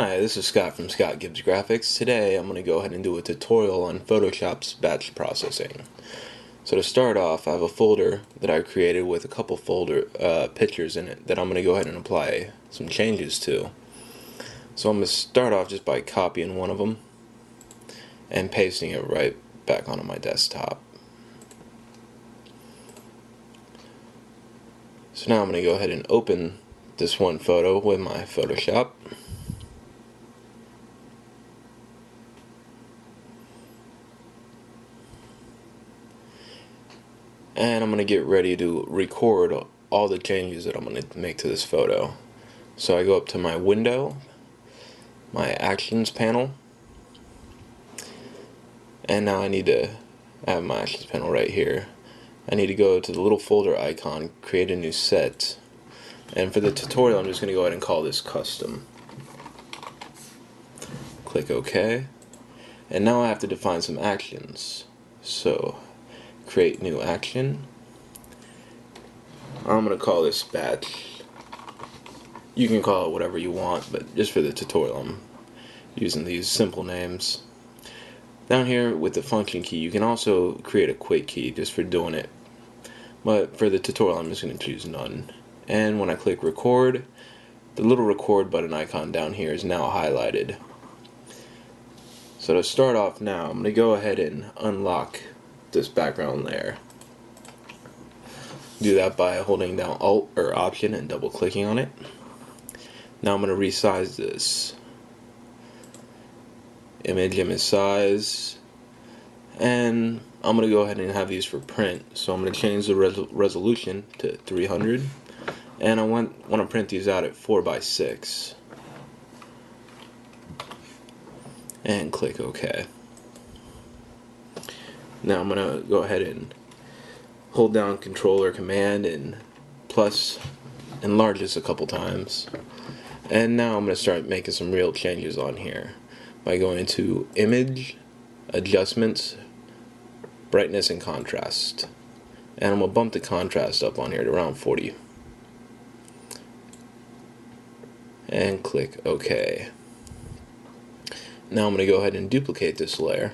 Hi, this is Scott from Scott Gibbs Graphics. Today I'm going to go ahead and do a tutorial on Photoshop's batch processing. So to start off, I have a folder that I created with a couple pictures in it that I'm going to go ahead and apply some changes to. So I'm going to start off just by copying one of them and pasting it right back onto my desktop. So now I'm going to go ahead and open this one photo with my Photoshop. And I'm going to get ready to record all the changes that I'm going to make to this photo. So I go up to my window, my actions panel, and now I have my actions panel right here. I need to go to the little folder icon, create a new set, and for the tutorial I'm just going to go ahead and call this custom. Click OK, and now I have to define some actions. So create new action. I'm going to call this batch. You can call it whatever you want, but just for the tutorial I'm using these simple names. Down here with the function key you can also create a quick key just for doing it, but for the tutorial I'm just going to choose none. And when I click record, the little record button icon down here is now highlighted. So to start off now, I'm going to go ahead and unlock this background layer. Do that by holding down Alt or Option and double clicking on it. Now I'm going to resize this. Image size, and I'm going to go ahead and have these for print. So I'm going to change the resolution to 300, and I want to print these out at 4:6. And click OK. Now I'm going to go ahead and hold down Control or Command and plus enlarge this a couple times. And now I'm going to start making some real changes on here by going to Image, Adjustments, Brightness and Contrast. And I'm going to bump the contrast up on here to around 40. And click OK. Now I'm going to go ahead and duplicate this layer.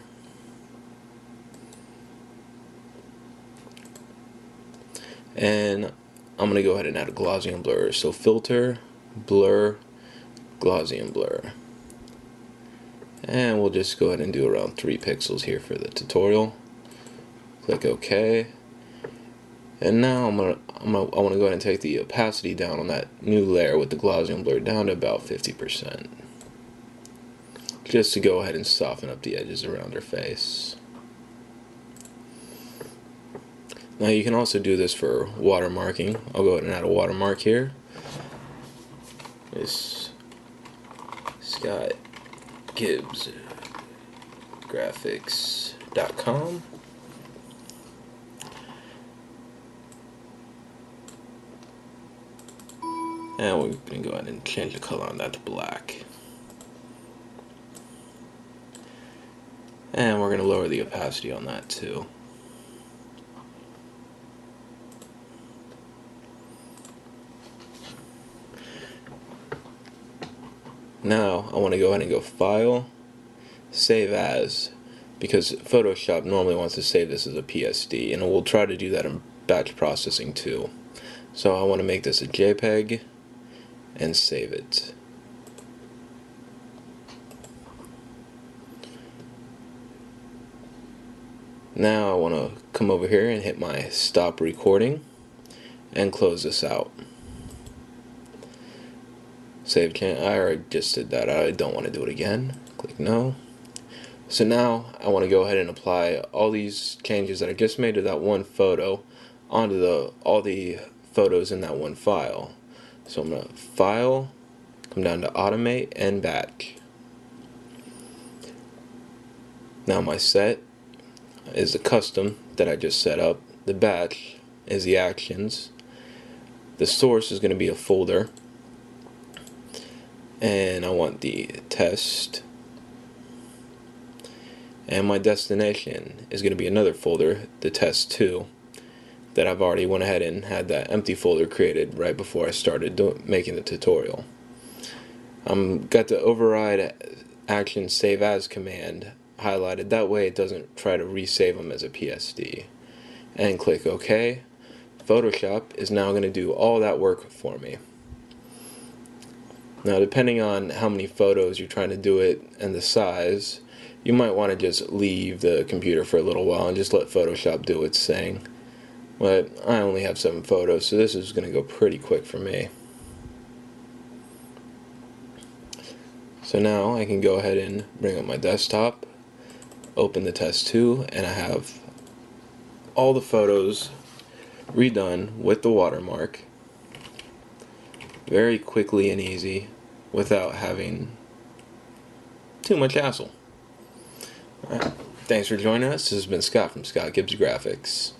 And I'm going to go ahead and add a Gaussian blur. So filter, blur, Gaussian blur. And we'll just go ahead and do around 3 pixels here for the tutorial. Click OK. And now I want to go ahead and take the opacity down on that new layer with the Gaussian blur down to about 50%. Just to go ahead and soften up the edges around her face. Now you can also do this for watermarking. I'll go ahead and add a watermark here. It's Scott Gibbs Graphics.com. And we're going to go ahead and change the color on that to black. And we're going to lower the opacity on that too. Now I want to go ahead and go File, Save As, because Photoshop normally wants to save this as a PSD, and we'll try to do that in batch processing too. So I want to make this a JPEG and save it. Now I want to come over here and hit my stop recording and close this out. Save change. I already just did that. I don't want to do it again. Click no. So now I want to go ahead and apply all these changes that I just made to that one photo onto all the photos in that one file. So I'm going to File, come down to Automate and Batch. Now my set is the custom that I just set up. The batch is the actions. The source is going to be a folder. And I want the test, and my destination is going to be another folder, the test2, that I've already went ahead and had that empty folder created right before I started making the tutorial. Got the override action save as command highlighted. That way it doesn't try to resave them as a PSD. And click OK. Photoshop is now going to do all that work for me. Now, depending on how many photos you're trying to do it and the size, you might want to just leave the computer for a little while and just let Photoshop do its thing. But I only have 7 photos, so this is going to go pretty quick for me. So now I can go ahead and bring up my desktop, open the test 2, and I have all the photos redone with the watermark very quickly and easy without having too much hassle. Alright, thanks for joining us. This has been Scott from Scott Gibbs Graphics.